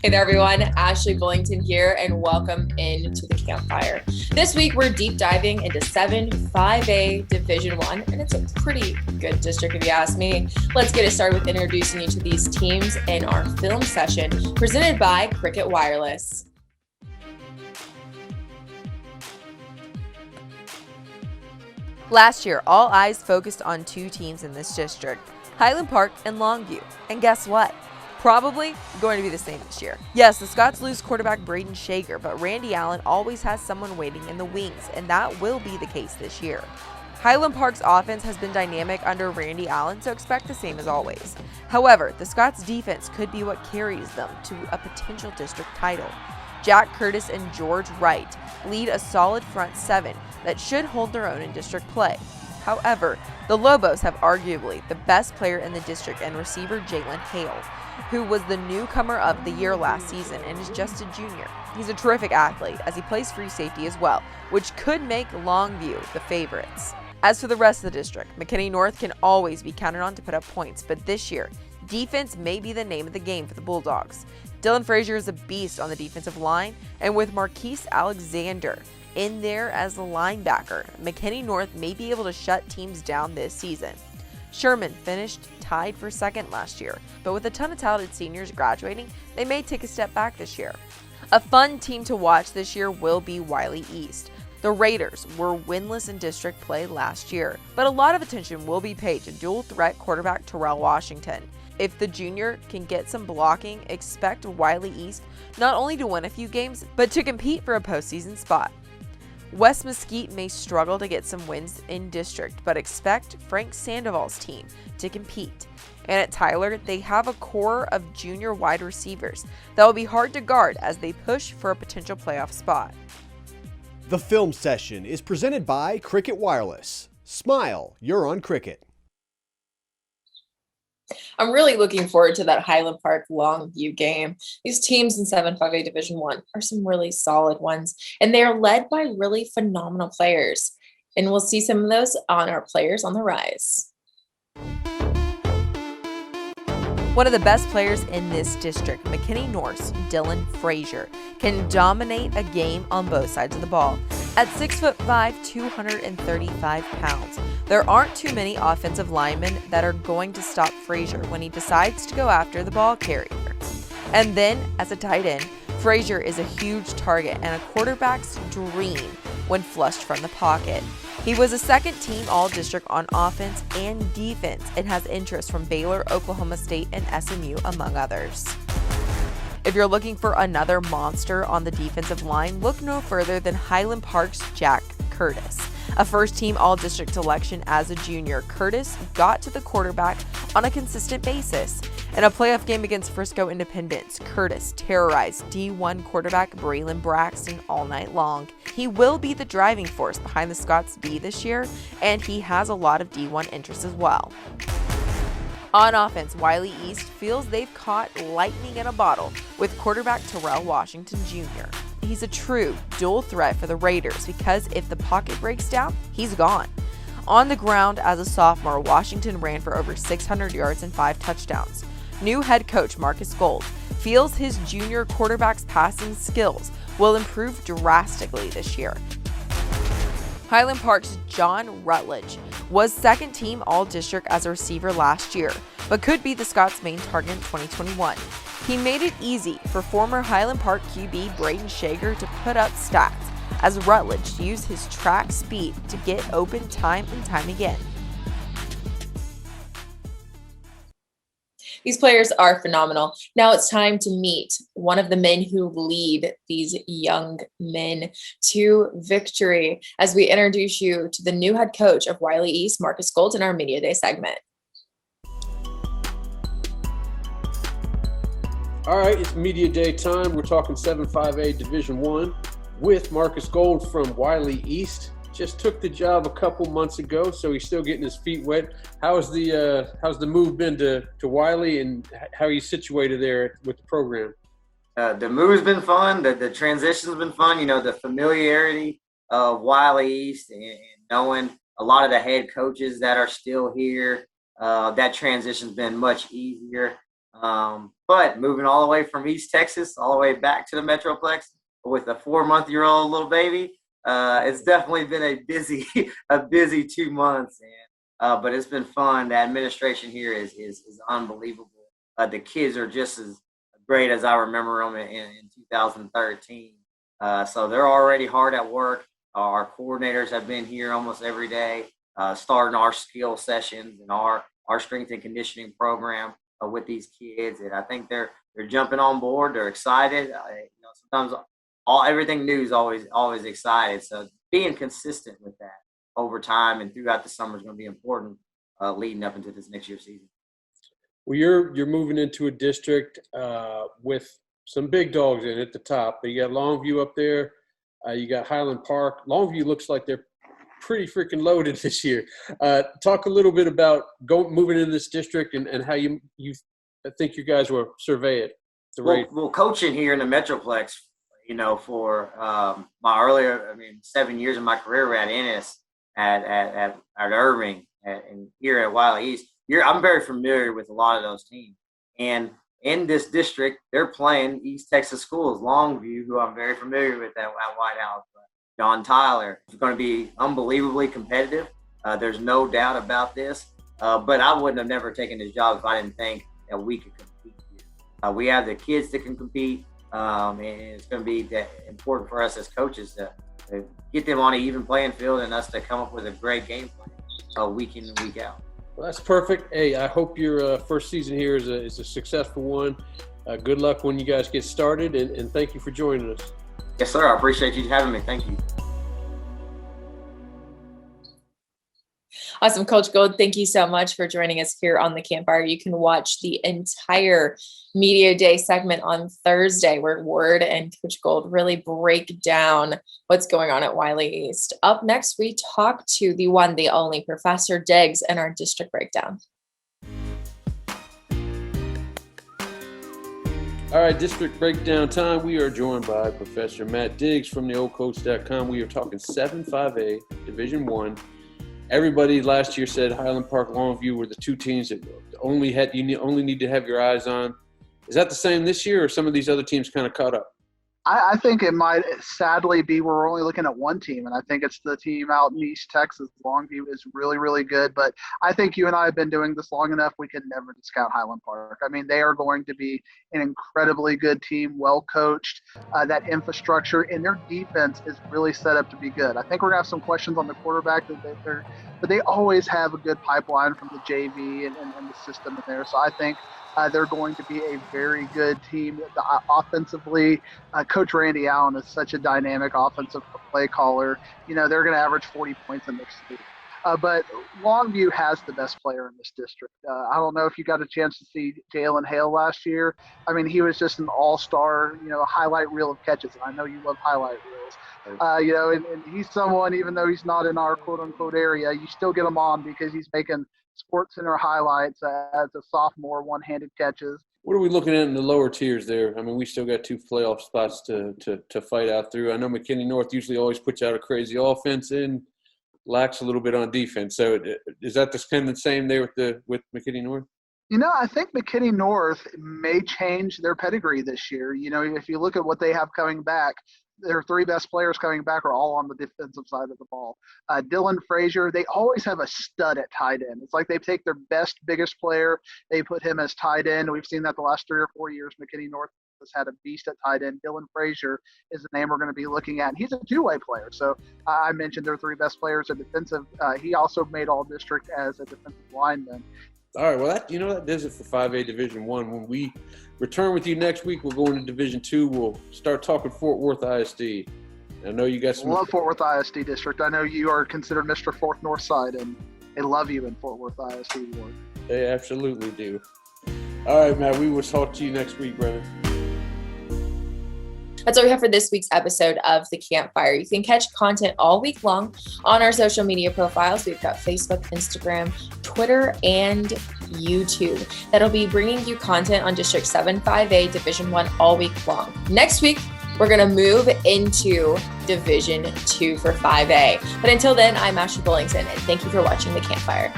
Hey there, everyone. Ashley Bullington here, and welcome into the Campfire. This week, we're deep diving into 7-5A Division One, and it's a pretty good district, if you ask me. Let's get it started with introducing you to these teams in our film session, presented by Cricket Wireless. Last year, all eyes focused on two teams in this district, Highland Park and Longview. And guess what? Probably going to be the same this year. Yes, the Scots lose quarterback Braden Shager, but Randy Allen always has someone waiting in the wings, and that will be the case this year. Highland Park's offense has been dynamic under Randy Allen, so expect the same as always. However, the Scots' defense could be what carries them to a potential district title. Jack Curtis and George Wright lead a solid front seven that should hold their own in district play. However, the Lobos have arguably the best player in the district and receiver Jalen Hale, who was the newcomer of the year last season and is just a junior. He's a terrific athlete as he plays free safety as well, which could make Longview the favorites. As for the rest of the district, McKinney North can always be counted on to put up points, but this year, defense may be the name of the game for the Bulldogs. Dylan Frazier is a beast on the defensive line, and with Marquise Alexander in there as a linebacker, McKinney North may be able to shut teams down this season. Sherman finished tied for second last year, but with a ton of talented seniors graduating, they may take a step back this year. A fun team to watch this year will be Wiley East. The Raiders were winless in district play last year, but a lot of attention will be paid to dual threat quarterback Terrell Washington. If the junior can get some blocking, expect Wiley East not only to win a few games, but to compete for a postseason spot. West Mesquite may struggle to get some wins in district, but expect Frank Sandoval's team to compete. And at Tyler, they have a core of junior wide receivers that will be hard to guard as they push for a potential playoff spot. The film session is presented by Cricket Wireless. Smile, you're on Cricket. I'm really looking forward to that Highland Park Longview game. These teams in 7-5A Division One are some really solid ones, and they are led by really phenomenal players. And we'll see some of those on our Players on the Rise. One of the best players in this district, McKinney North's Dylan Frazier, can dominate a game on both sides of the ball. At 6'5", 235 pounds, there aren't too many offensive linemen that are going to stop Frazier when he decides to go after the ball carrier. And then, as a tight end, Frazier is a huge target and a quarterback's dream when flushed from the pocket. He was a second-team All-District on offense and defense and has interest from Baylor, Oklahoma State, and SMU, among others. If you're looking for another monster on the defensive line, look no further than Highland Park's Jack Curtis. A first-team All-District selection as a junior, Curtis got to the quarterback on a consistent basis. In a playoff game against Frisco Independence, Curtis terrorized D1 quarterback Braylon Braxton all night long. He will be the driving force behind the Scots B this year, and he has a lot of D1 interest as well. On offense, Wiley East feels they've caught lightning in a bottle with quarterback Terrell Washington Jr. He's a true dual threat for the Raiders because if the pocket breaks down, he's gone. On the ground as a sophomore, Washington ran for over 600 yards and 5 touchdowns. New head coach Marcus Gold feels his junior quarterback's passing skills will improve drastically this year. Highland Park's John Rutledge was second-team All-District as a receiver last year, but could be the Scots' main target in 2021. He made it easy for former Highland Park QB Braden Shager to put up stats, as Rutledge used his track speed to get open time and time again. These players are phenomenal. Now it's time to meet one of the men who lead these young men to victory as we introduce you to the new head coach of Wiley East, Marcus Gold, in our Media Day segment. All right, it's Media Day time. We're talking 7-5A Division One with Marcus Gold from Wiley East. Just took the job a couple months ago, so he's still getting his feet wet. How's the move been to Wiley, and how are you situated there with the program? The move's been fun. The transition's been fun. You know, the familiarity of Wiley East and knowing a lot of the head coaches that are still here. that transition's been much easier. But moving all the way from East Texas all the way back to the Metroplex with a 4-month-old little baby, it's definitely been a busy 2 months. But it's been fun. The administration here is unbelievable. The kids are just as great as I remember them in 2013. So they're already hard at work. Our coordinators have been here almost every day, starting our skill sessions and our strength and conditioning program with these kids. And I think they're jumping on board. They're excited. Sometimes everything new is always excited. So being consistent with that over time and throughout the summer is going to be important leading up into this next year's season. Well, you're moving into a district with some big dogs in at the top. You got Longview up there. You got Highland Park. Longview looks like they're pretty freaking loaded this year. Talk a little bit about moving into this district and how you think you guys will survey it. Well, coaching here in the Metroplex, for my 7 years of my career at Ennis, at Irving, and here at Wiley East, I'm very familiar with a lot of those teams. And in this district, they're playing East Texas schools, Longview, who I'm very familiar with at White House. John Tyler. It's going to be unbelievably competitive. There's no doubt about this. But I wouldn't have never taken this job if I didn't think that we could compete here. We have the kids that can compete, and it's going to be important for us as coaches to get them on an even playing field and us to come up with a great game plan week in and week out. Well, that's perfect. Hey, I hope your first season here is a successful one. Good luck when you guys get started, and thank you for joining us. Yes, sir. I appreciate you having me. Thank you. Awesome. Coach Gold, thank you so much for joining us here on the Campfire. You can watch the entire Media Day segment on Thursday where Ward and Coach Gold really break down what's going on at Wiley East. Up next, we talk to the one, the only Professor Diggs and our district breakdown. All right, district breakdown time. We are joined by Professor Matt Diggs from theoldcoach.com. We are talking 7-5A, Division I. Everybody last year said Highland Park, Longview were the two teams that you only need to have your eyes on. Is that the same this year, or some of these other teams kind of caught up? I think it might sadly be we're only looking at one team, and I think it's the team out in East Texas. Longview is really, really good, but I think you and I have been doing this long enough, we could never discount Highland Park. I mean, they are going to be an incredibly good team, well coached, that infrastructure, and their defense is really set up to be good. I think we're going to have some questions on the quarterback, but they always have a good pipeline from the JV and the system in there, so I think they're going to be a very good team. Offensively, Coach Randy Allen is such a dynamic offensive play caller. They're going to average 40 points in their season. But Longview has the best player in this district. I don't know if you got a chance to see Jalen Hale last year. I mean, he was just an all-star, a highlight reel of catches. And I know you love highlight reels. And he's someone, even though he's not in our quote-unquote area, you still get him on because he's making SportsCenter highlights as a sophomore, one-handed catches. What are we looking at in the lower tiers there? I mean, we still got 2 playoff spots to fight out through. I know McKinney North usually always puts out a crazy offense and lacks a little bit on defense. So is that kind of the same there with McKinney North? I think McKinney North may change their pedigree this year. If you look at what they have coming back, their 3 best players coming back are all on the defensive side of the ball. Dylan Frazier, they always have a stud at tight end. It's like they take their best, biggest player, they put him as tight end. We've seen that the last 3 or 4 years. McKinney North has had a beast at tight end. Dylan Frazier is the name we're going to be looking at. And he's a 2-way player. So I mentioned their 3 best players are defensive. He also made all district as a defensive lineman. All right, well, that does it for 5A Division I. When we return with you next week, we'll go into Division II. We'll start talking Fort Worth ISD. I know you got some – love Fort Worth ISD district. I know you are considered Mr. Fourth North Side, and they love you in Fort Worth ISD Ward. They absolutely do. All right, Matt, we will talk to you next week, brother. That's all we have for this week's episode of The Campfire. You can catch content all week long on our social media profiles. We've got Facebook, Instagram, Twitter, and YouTube. That'll be bringing you content on District 7-5A Division I all week long. Next week, we're going to move into Division II for 5A. But until then, I'm Ashley Bullington, and thank you for watching The Campfire.